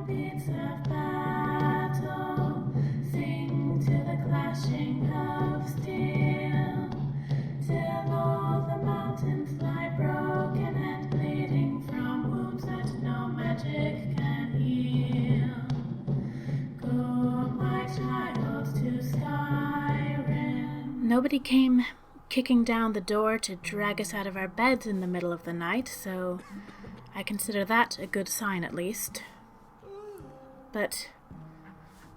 beats of battle sing to the clashing of steel, till all the mountains lie broken and bleeding from wounds that no magic can heal. Go, my child, to Skyrim. Nobody came kicking down the door to drag us out of our beds in the middle of the night, so I consider that a good sign at least. But,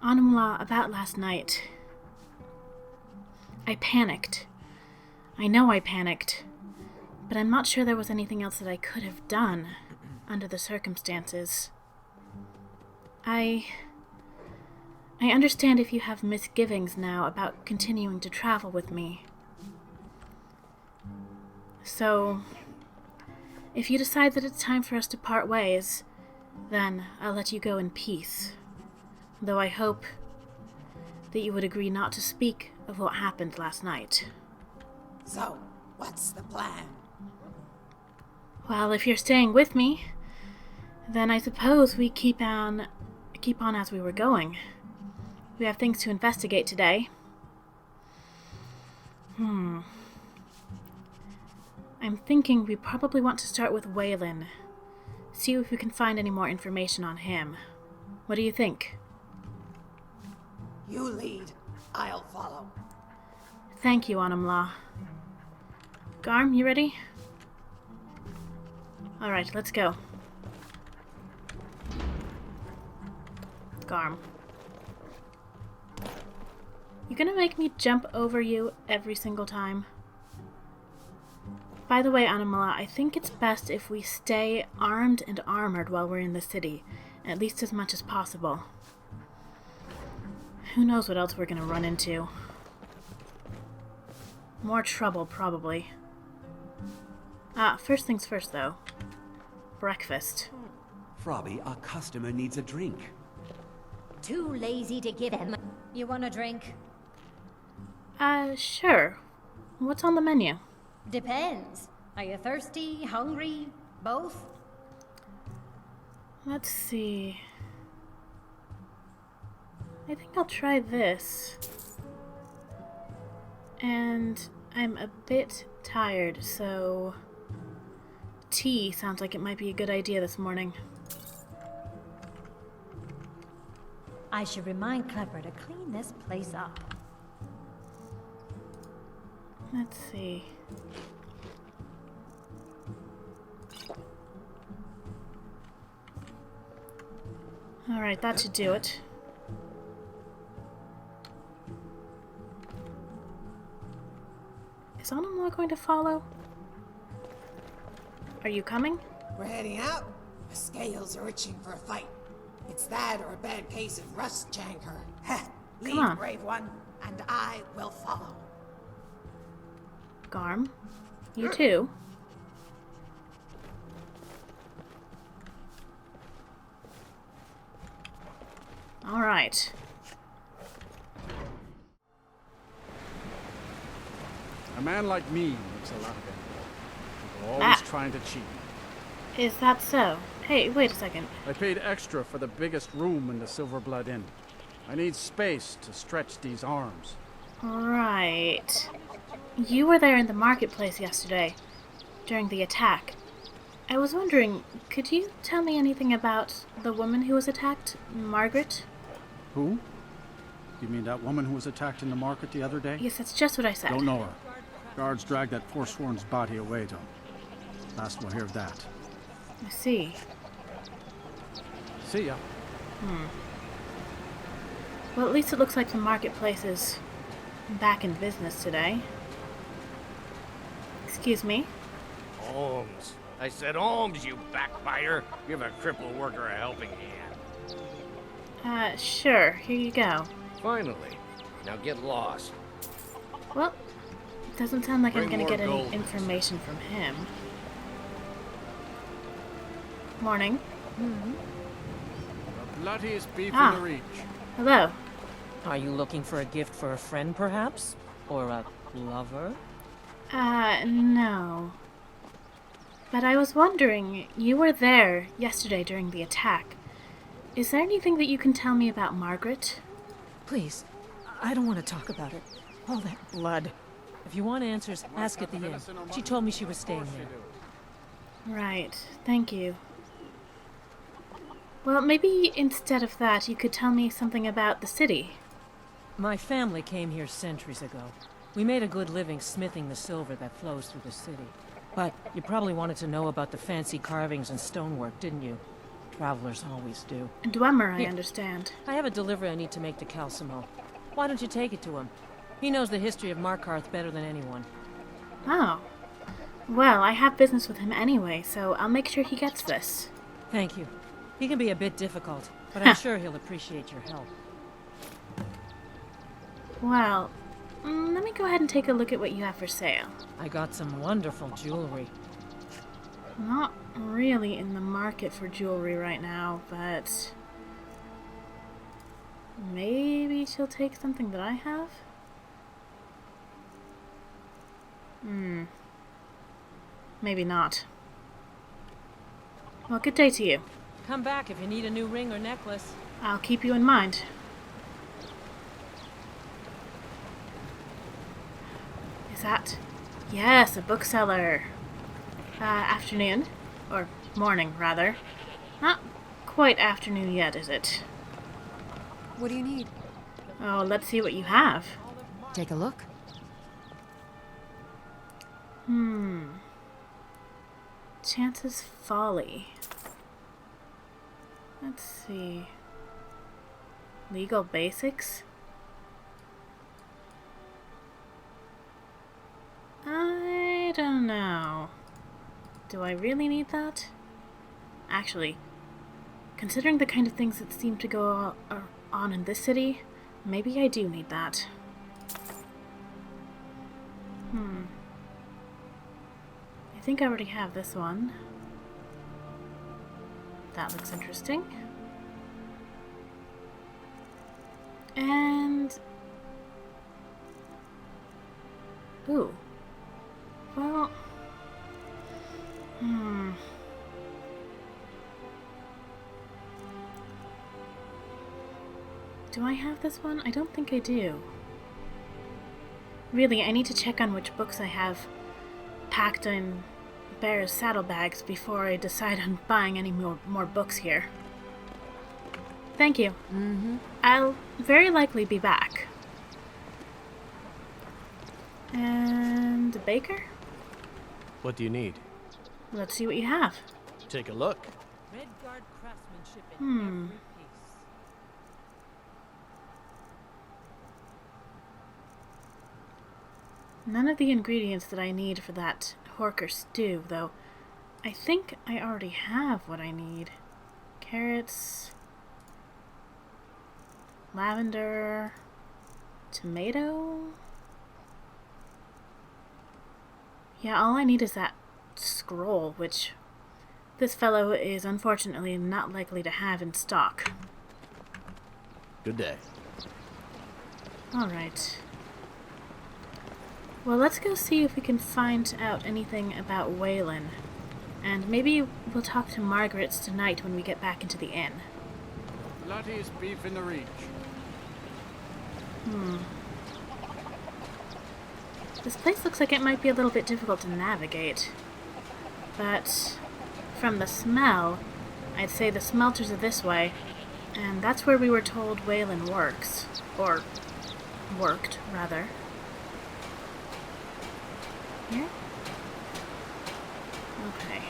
Anumla, about last night, I panicked. I know I panicked, but I'm not sure there was anything else that I could have done under the circumstances. I understand if you have misgivings now about continuing to travel with me. So, if you decide that it's time for us to part ways, then I'll let you go in peace. Though I hope that you would agree not to speak of what happened last night. So, what's the plan? Well, if you're staying with me, then I suppose we keep on as we were going. We have things to investigate today. I'm thinking we probably want to start with Waylon. See if we can find any more information on him. What do you think? You lead. I'll follow. Thank you, Anumla. Garm, you ready? Alright, let's go. Garm. You gonna make me jump over you every single time? By the way, Anumla, I think it's best if we stay armed and armored while we're in the city, at least as much as possible. Who knows what else we're gonna run into. More trouble, probably. First things first, though. Breakfast. Frobby, our customer needs a drink. Too lazy to give him. You want a drink? Sure. What's on the menu? Depends. Are you thirsty, hungry, both? Let's see. I think I'll try this. And I'm a bit tired, so tea sounds like it might be a good idea this morning. I should remind Clever to clean this place up. Let's see. Alright, that should do it. Is Anumla going to follow? Are you coming? We're heading out. The scales are itching for a fight. It's that or a bad case of rust chancre. Lead, on. brave one, and I will follow. Garm? You too? Alright. A man like me makes a lot of it. People always trying to cheat. Is that so? Hey, wait a second. I paid extra for the biggest room in the Silver Blood Inn. I need space to stretch these arms. Right. You were there in the marketplace yesterday, during the attack. I was wondering, could you tell me anything about the woman who was attacked, Margaret? Who? You mean that woman who was attacked in the market the other day? Yes, that's just what I said. Don't know her. Guards dragged that Forsworn's body away, though. Last we'll hear of that. I see. See ya. Well, at least it looks like the marketplace is back in business today. Excuse me? Holmes. I said Holmes, you backbiter. Give a crippled worker a helping hand. Sure. Here you go. Finally. Now get lost. Well, it doesn't sound like I'm Bring gonna more get any gold. information from him. Morning. The bloodiest beef Ah. in the reach. Hello. Are you looking for a gift for a friend, perhaps? Or a lover? No. But I was wondering, you were there yesterday during the attack. Is there anything that you can tell me about Margaret? Please, I don't want to talk about it. All that blood. If you want answers, ask at the inn. She told me she was staying there. Right, thank you. Well, maybe instead of that, you could tell me something about the city. My family came here centuries ago. We made a good living smithing the silver that flows through the city. But you probably wanted to know about the fancy carvings and stonework, didn't you? Travelers always do. Dwemer, I Here. understand. I have a delivery I need to make to Calcimo. Why don't you take it to him? He knows the history of Markarth better than anyone. Oh. Well, I have business with him anyway, so I'll make sure he gets this. Thank you. He can be a bit difficult, but I'm sure he'll appreciate your help. Well, let me go ahead and take a look at what you have for sale. I got some wonderful jewelry. Not really in the market for jewelry right now, but maybe she'll take something that I have? Maybe not. Well, good day to you. Come back if you need a new ring or necklace. I'll keep you in mind. Is that? Yes, a bookseller. Afternoon. Or morning, rather. Not quite afternoon yet, is it? What do you need? Oh, let's see what you have. Take a look. Chance's Folly. Let's see. Legal Basics? I don't know. Do I really need that? Actually, considering the kind of things that seem to go on in this city, maybe I do need that. I think I already have this one. That looks interesting. And... ooh. Well... Do I have this one? I don't think I do. Really, I need to check on which books I have packed in Bear's saddlebags before I decide on buying any more books here. Thank you. I'll very likely be back. And a baker? What do you need? Let's see what you have. Take a look. Redguard craftsmanship in every piece. None of the ingredients that I need for that Horker stew, though. I think I already have what I need. Carrots, lavender, tomato. Yeah, all I need is that scroll, which this fellow is unfortunately not likely to have in stock. Good day. Alright. Well, let's go see if we can find out anything about Waylon. And maybe we'll talk to Margaret tonight when we get back into the inn. Lottie's beef in the reach. This place looks like it might be a little bit difficult to navigate. But from the smell, I'd say the smelters are this way. And that's where we were told Waylon works. Or worked, rather. Here? Okay.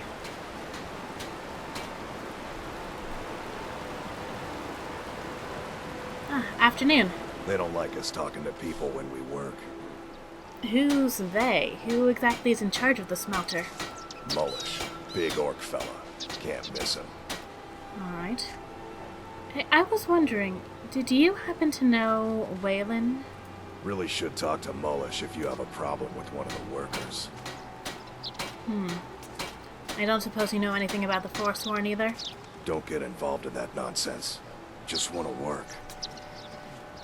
Afternoon. They don't like us talking to people when we work. Who's they? Who exactly is in charge of the smelter? Mullish. Big orc fella. Can't miss him. Alright. Hey, I was wondering, did you happen to know Waylon? Really should talk to Mullish if you have a problem with one of the workers. I don't suppose you know anything about the Forsworn either? Don't get involved in that nonsense. Just want to work.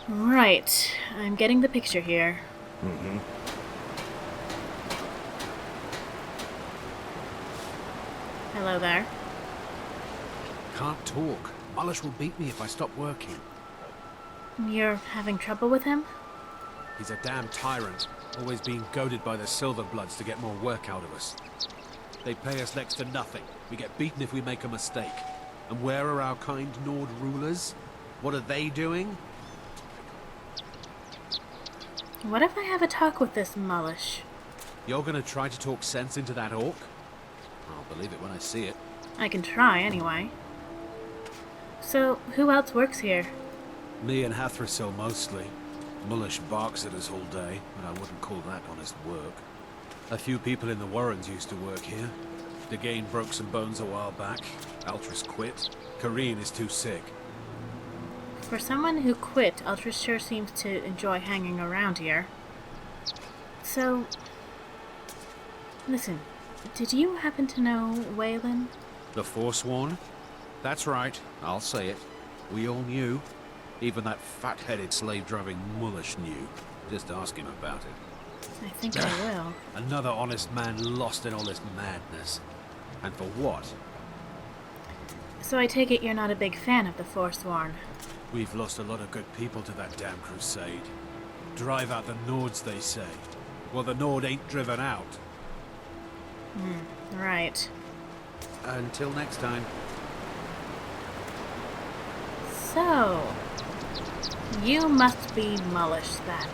Right. I'm getting the picture here. Hello there. Can't talk. Mullish will beat me if I stop working. You're having trouble with him? He's a damn tyrant, always being goaded by the Silverbloods to get more work out of us. They pay us next to nothing. We get beaten if we make a mistake. And where are our kind Nord rulers? What are they doing? What if I have a talk with this Mullish? You're gonna try to talk sense into that orc? I'll believe it when I see it. I can try, anyway. So, who else works here? Me and Hathrasil mostly. Mullish barks at us all day, but I wouldn't call that honest work. A few people in the Warrens used to work here. Degane broke some bones a while back. Altris quit. Kareen is too sick. For someone who quit, Ultras sure seems to enjoy hanging around here. So, listen, did you happen to know Waylon? The Forsworn? That's right, I'll say it. We all knew. Even that fat-headed slave-driving Mullish knew. Just ask him about it. I think I will. Another honest man lost in all this madness. And for what? So I take it you're not a big fan of the Forsworn. We've lost a lot of good people to that damn crusade. Drive out the Nords, they say. Well, the Nord ain't driven out. Right. Until next time. So, you must be Mullish then.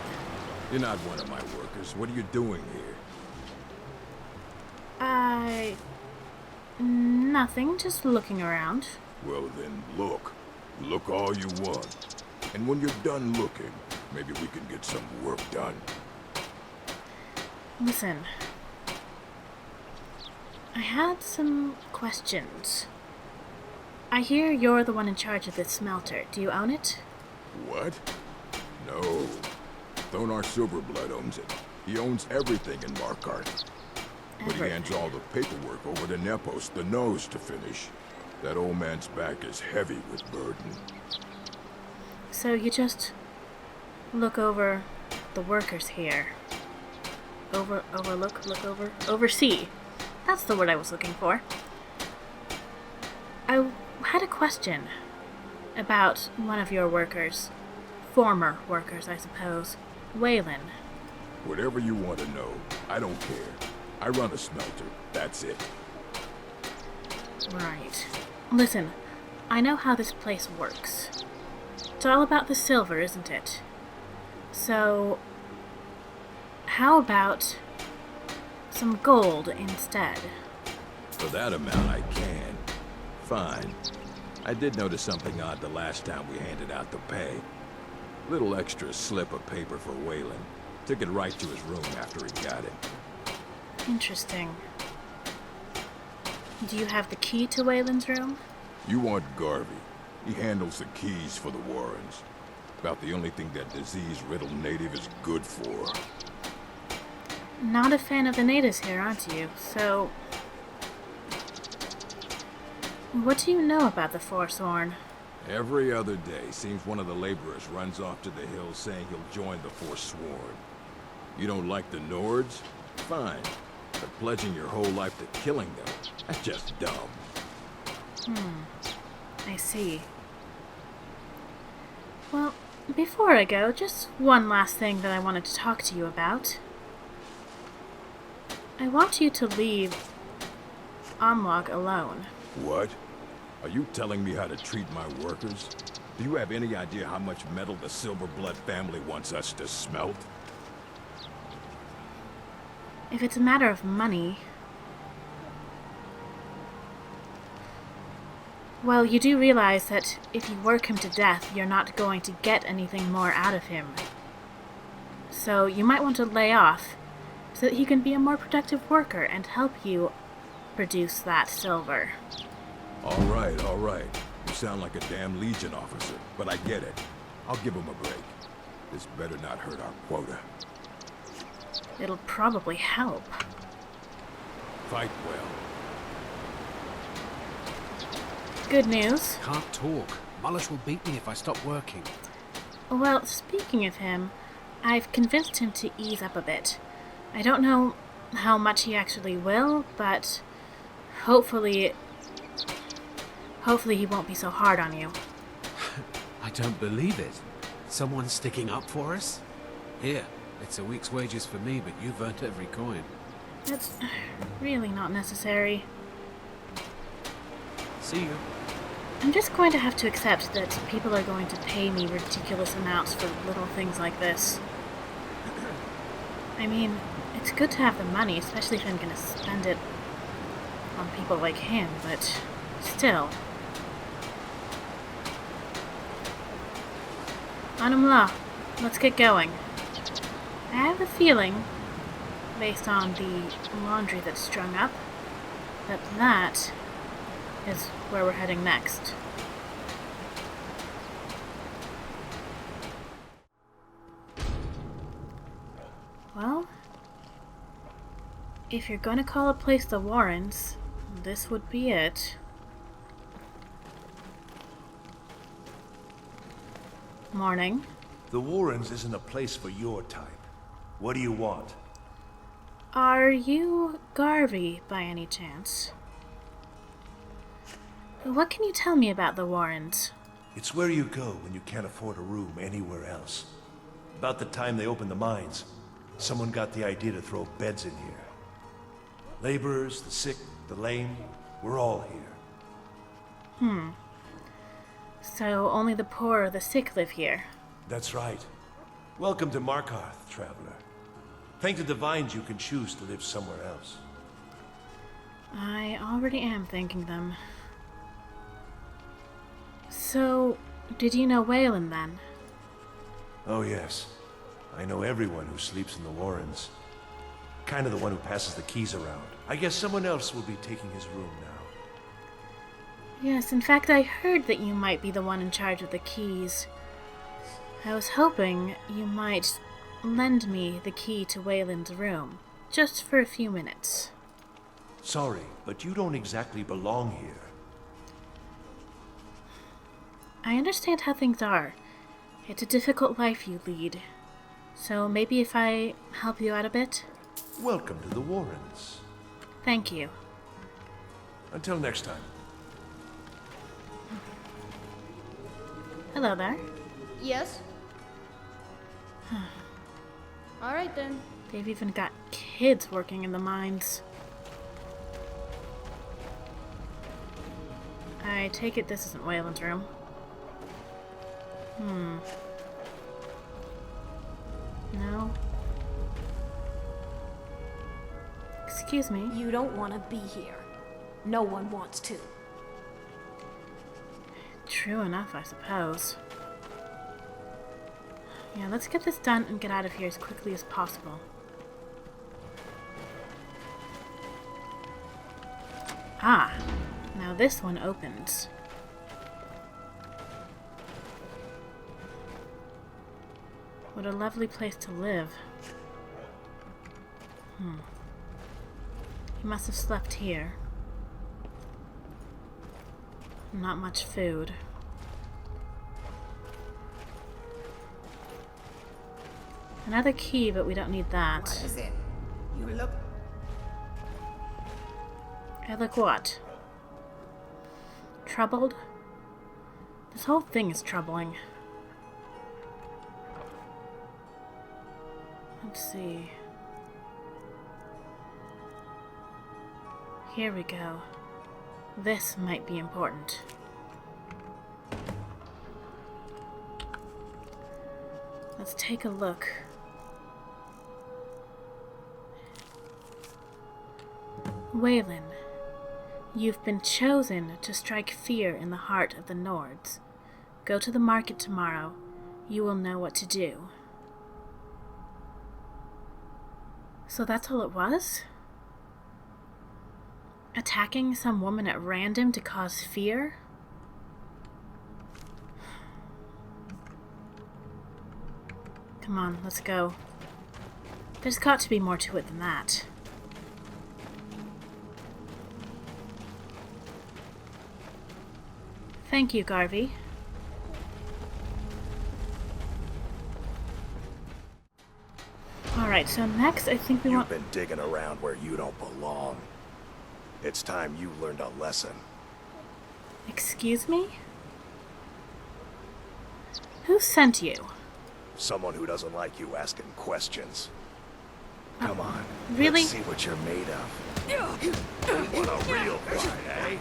You're not one of my workers. What are you doing here? Nothing, just looking around. Well then, look. Look all you want. And when you're done looking, maybe we can get some work done. Listen. I had some questions. I hear you're the one in charge of this smelter. Do you own it? What? No. Thonar Silverblood owns it. He owns everything in Markarth. But he hands all the paperwork over to Nepos, the nose, to finish. That old man's back is heavy with burden. So you just look over the workers here. Oversee. That's the word I was looking for. I had a question about one of your workers. Former workers, I suppose. Waylon. Whatever you want to know, I don't care. I run a smelter, that's it. Right. Listen, I know how this place works. It's all about the silver, isn't it? So, how about some gold instead? For that amount, I can. Fine. I did notice something odd the last time we handed out the pay. Little extra slip of paper for Waylon. Took it right to his room after he got it. Interesting. Do you have the key to Waylon's room? You want Garvey. He handles the keys for the Warrens. About the only thing that disease-riddled native is good for. Not a fan of the natives here, aren't you? So, what do you know about the Forsworn? Every other day, seems one of the laborers runs off to the hills saying he'll join the Forsworn. You don't like the Nords? Fine. But pledging your whole life to killing them, that's just dumb. I see. Well, before I go, just one last thing that I wanted to talk to you about. I want you to leave Amwag alone. What? Are you telling me how to treat my workers? Do you have any idea how much metal the Silverblood family wants us to smelt? If it's a matter of money... Well, you do realize that if you work him to death, you're not going to get anything more out of him. So you might want to lay off, so that he can be a more productive worker and help you produce that silver. All right. You sound like a damn Legion officer, but I get it. I'll give him a break. This better not hurt our quota. It'll probably help. Fight well. Good news. Can't talk. Mullish will beat me if I stop working. Well, speaking of him, I've convinced him to ease up a bit. I don't know how much he actually will, but hopefully Hopefully he won't be so hard on you. I don't believe it. Someone's sticking up for us? Here, it's a week's wages for me, but you've earned every coin. That's really not necessary. See you. I'm just going to have to accept that people are going to pay me ridiculous amounts for little things like this. I mean, it's good to have the money, especially if I'm going to spend it on people like him, but still. Anumla, let's get going. I have a feeling, based on the laundry that's strung up, that is where we're heading next. Well, if you're gonna call a place the Warrens, this would be it. Morning. The Warrens isn't a place for your type. What do you want? Are you Garvey, by any chance? What can you tell me about the Warrens? It's where you go when you can't afford a room anywhere else. About the time they opened the mines, someone got the idea to throw beds in here. Laborers, the sick, the lame, we're all here. So only the poor or the sick live here? That's right. Welcome to Markarth, traveler. Thank the divines you can choose to live somewhere else. I already am thanking them. So, did you know Waylon then? Oh yes. I know everyone who sleeps in the Warrens. Kind of the one who passes the keys around. I guess someone else will be taking his room now. Yes, in fact I heard that you might be the one in charge of the keys. I was hoping you might lend me the key to Waylon's room, just for a few minutes. Sorry, but you don't exactly belong here. I understand how things are. It's a difficult life you lead. So maybe if I help you out a bit? Welcome to the Warrens. Thank you. Until next time. Hello there. Yes? Alright then. They've even got kids working in the mines. I take it this isn't Waylon's room. No. Excuse me. You don't want to be here. No one wants to. True enough, I suppose. Yeah, let's get this done and get out of here as quickly as possible. Ah, now this one opens. What a lovely place to live. He must have slept here. Not much food. Another key, but we don't need that. What is it? You look... I look what? Troubled? This whole thing is troubling. Let's see. Here we go. This might be important. Let's take a look. Waylon, you've been chosen to strike fear in the heart of the Nords. Go to the market tomorrow. You will know what to do. So that's all it was? Attacking some woman at random to cause fear? Come on, let's go. There's got to be more to it than that. Thank you, Garvey. Alright, so next I think we want... You've been digging around where you don't belong. It's time you learned a lesson. Excuse me? Who sent you? Someone who doesn't like you asking questions. Come on. Really? Let's see what you're made of. What a real fight, eh?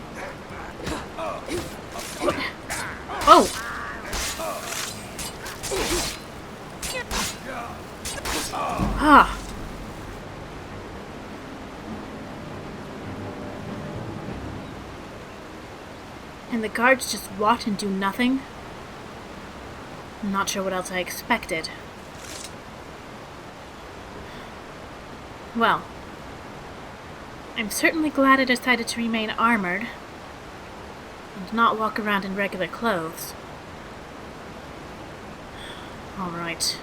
Oh! Ah! And the guards just watch and do nothing? I'm not sure what else I expected. Well, I'm certainly glad I decided to remain armored and not walk around in regular clothes. Alright.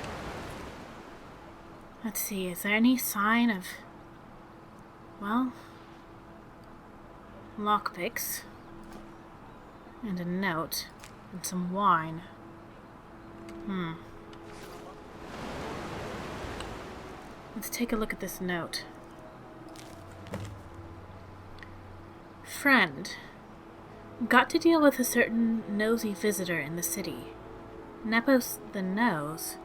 Let's see, is there any sign of, well, lockpicks, and a note, and some wine. Let's take a look at this note. Friend, got to deal with a certain nosy visitor in the city. Nepos the Nose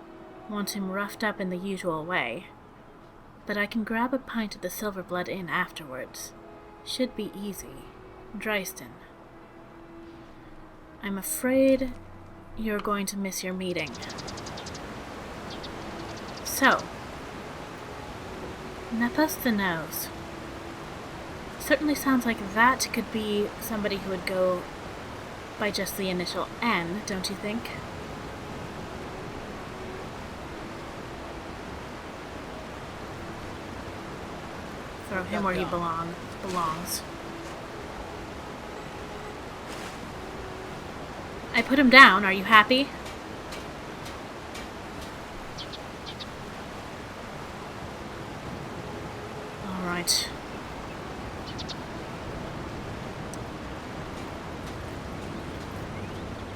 wants him roughed up in the usual way, but I can grab a pint at the Silverblood Inn afterwards. Should be easy. Dryston. I'm afraid you're going to miss your meeting. So, Nepos the Nose. Certainly sounds like that could be somebody who would go by just the initial N, don't you think? Throw him where he belongs. I put him down. Are you happy? Alright.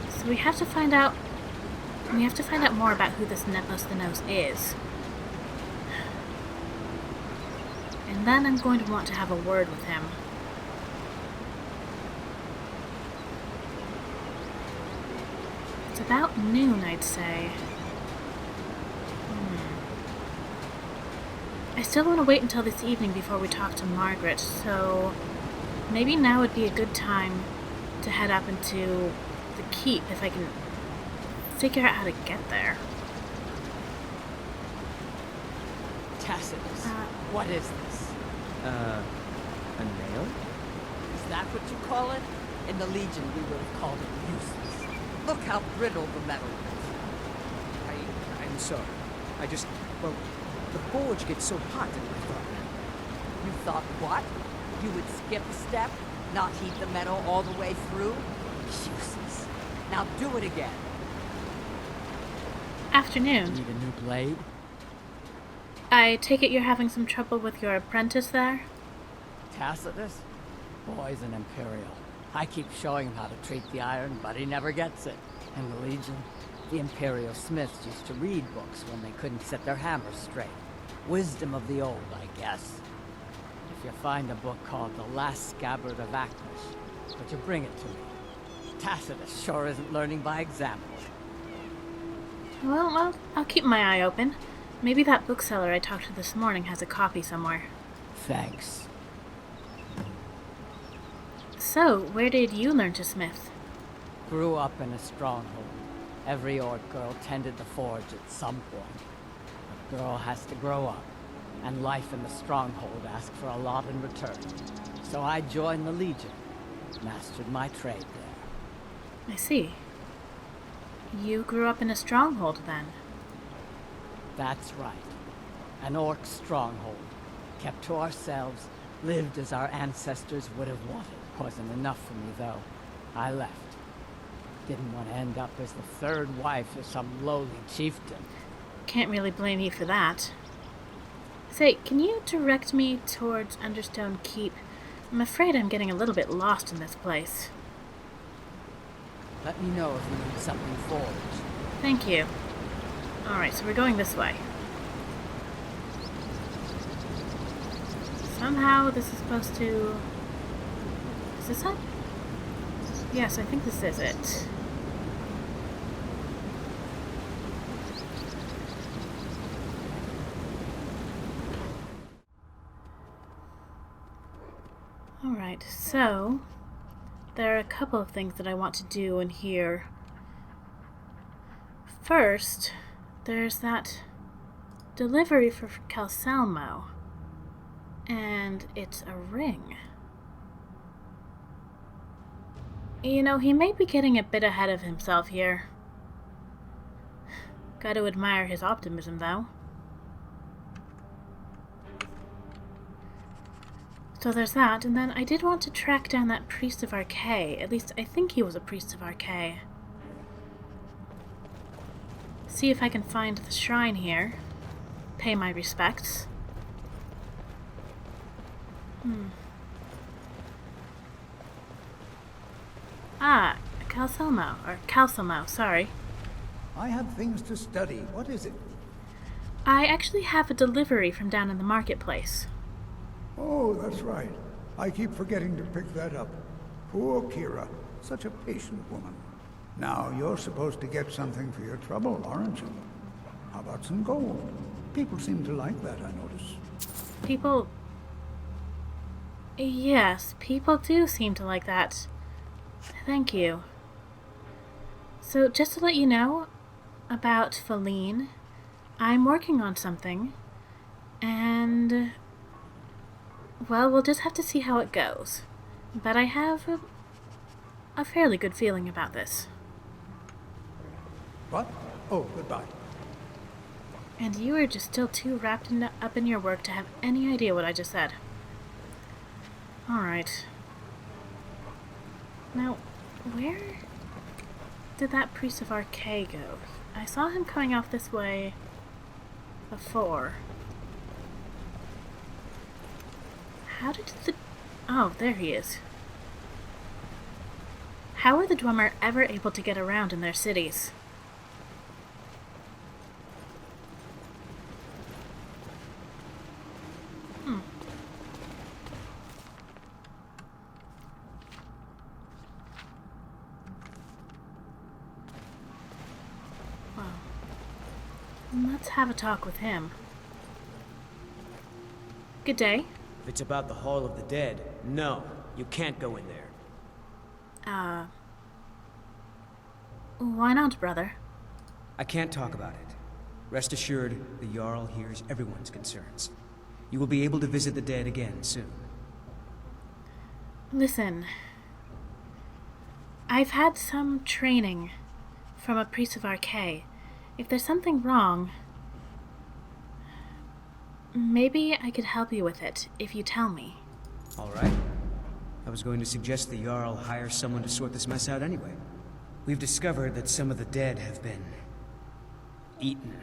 So we have to find out more about who this Nepos the Nose is. And then I'm going to want to have a word with him. It's about noon, I'd say. I still want to wait until this evening before we talk to Margaret, so maybe now would be a good time to head up into the keep if I can figure out how to get there. Tacitus, what is this? A nail? Is that what you call it? In the Legion, we would have called it useless. Look how brittle the metal is. I'm sorry. Well, the forge gets so hot in my thought. You thought what? You would skip a step? Not heat the metal all the way through? Useless. Now do it again. Afternoon. Need a new blade? I take it you're having some trouble with your apprentice there? Tacitus? Boy's an Imperial. I keep showing him how to treat the iron, but he never gets it. In the Legion, the Imperial smiths used to read books when they couldn't set their hammers straight. Wisdom of the old, I guess. If you find a book called The Last Scabbard of Actish, would you bring it to me? Tacitus sure isn't learning by example. Well, I'll keep my eye open. Maybe that bookseller I talked to this morning has a copy somewhere. Thanks. So, where did you learn to smith? Grew up in a stronghold. Every Orc girl tended the forge at some point. A girl has to grow up, and life in the stronghold asks for a lot in return. So I joined the Legion, mastered my trade there. I see. You grew up in a stronghold, then? That's right. An Orc stronghold. Kept to ourselves, lived as our ancestors would have wanted. Wasn't enough for me, though. I left. Didn't want to end up as the third wife of some lowly chieftain. Can't really blame you for that. Say, can you direct me towards Understone Keep? I'm afraid I'm getting a little bit lost in this place. Let me know if you need something forged. Thank you. Alright, so we're going this way. Somehow this is supposed to... Is this up? Yes, I think this is it. Alright, so there are a couple of things that I want to do in here. First, there's that delivery for Calcelmo, and it's a ring. You know, he may be getting a bit ahead of himself here. Got to admire his optimism, though. So there's that, and then I did want to track down that priest of Archay. At least I think he was a priest of Archay. See if I can find the shrine here. Pay my respects. Ah, Calcelmo, sorry. I have things to study. What is it? I actually have a delivery from down in the marketplace. Oh, that's right. I keep forgetting to pick that up. Poor Kira. Such a patient woman. Now, you're supposed to get something for your trouble, aren't you? How about some gold? People seem to like that, I notice. People... Yes, people do seem to like that. Thank you. So, just to let you know about Feline, I'm working on something, and... well, we'll just have to see how it goes. But I have a fairly good feeling about this. What? Oh, goodbye. And you are just still too wrapped up in your work to have any idea what I just said. Alright. Now, where did that priest of Archay go? I saw him coming off this way before. How did the... oh, there he is. How are the Dwemer ever able to get around in their cities? Well, let's have a talk with him. Good day. If it's about the Hall of the Dead, no, you can't go in there. Why not, brother? I can't talk about it. Rest assured, the Jarl hears everyone's concerns. You will be able to visit the dead again soon. Listen, I've had some training from a priest of Archay. If there's something wrong, maybe I could help you with it, if you tell me. All right. I was going to suggest the Jarl hire someone to sort this mess out anyway. We've discovered that some of the dead have been... eaten.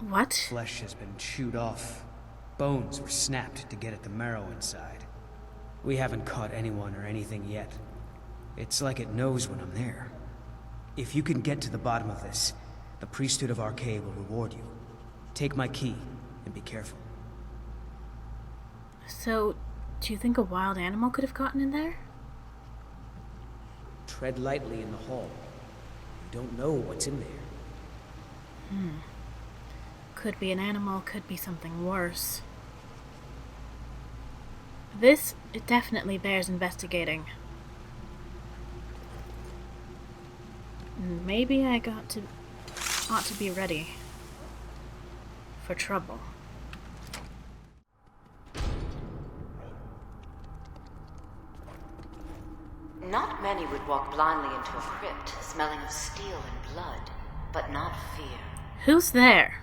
What? Flesh has been chewed off. Bones were snapped to get at the marrow inside. We haven't caught anyone or anything yet. It's like it knows when I'm there. If you can get to the bottom of this, the priesthood of Archay will reward you. Take my key, and be careful. So, do you think a wild animal could have gotten in there? Tread lightly in the hall. You don't know what's in there. Could be an animal, could be something worse. This, it definitely bears investigating. Maybe I ought to be ready for trouble. Not many would walk blindly into a crypt, smelling of steel and blood, but not fear. Who's there?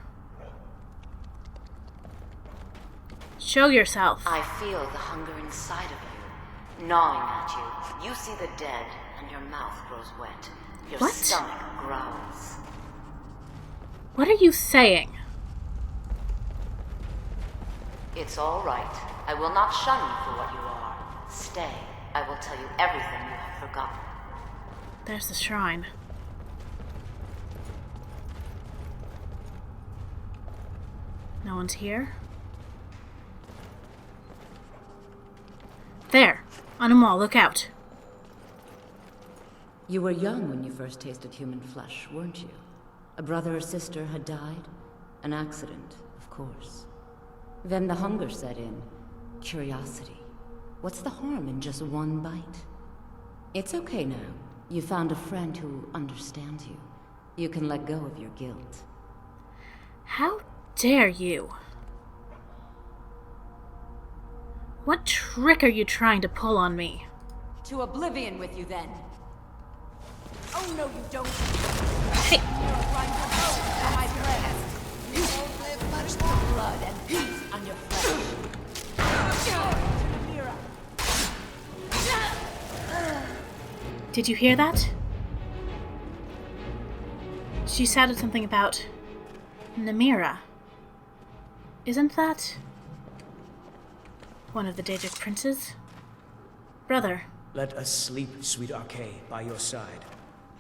Show yourself. I feel the hunger inside of you, gnawing at you. You see the dead, and your mouth grows wet. Your What? stomach growls. What are you saying? It's all right. I will not shun you for what you are. Stay. I will tell you everything you have forgotten. There's the shrine. No one's here? There! On a wall, look out. You were young when you first tasted human flesh, weren't you? A brother or sister had died? An accident, of course. Then the hunger set in. Curiosity. What's the harm in just one bite? It's okay now. You found a friend who understands you. You can let go of your guilt. How dare you? What trick are you trying to pull on me? To oblivion with you, then. Oh no, you don't. Hey. My friend. You won't live much more blood and peace on your flesh. Did you hear that? She shouted something about Namira. Isn't that one of the Daedric princes? Brother. Let us sleep, sweet Archay, by your side.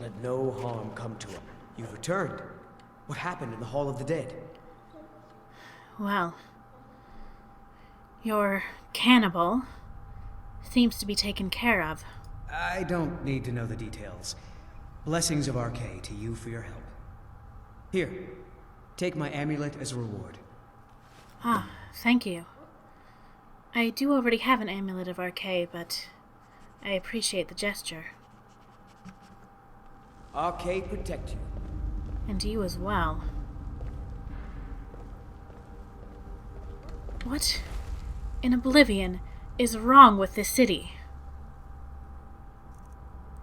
Let no harm come to him. You've returned. What happened in the Hall of the Dead? Well, your cannibal seems to be taken care of. I don't need to know the details. Blessings of Archay to you for your help. Here, take my amulet as a reward. Ah, thank you. I do already have an amulet of Archay, but I appreciate the gesture. Archay protect you. And you as well. What in oblivion is wrong with this city?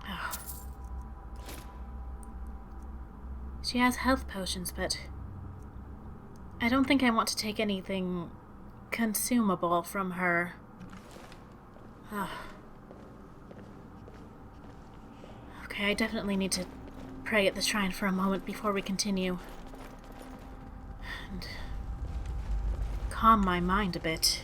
Oh. She has health potions, but I don't think I want to take anything consumable from her. Oh. Okay, I definitely need to pray at the shrine for a moment before we continue. And calm my mind a bit.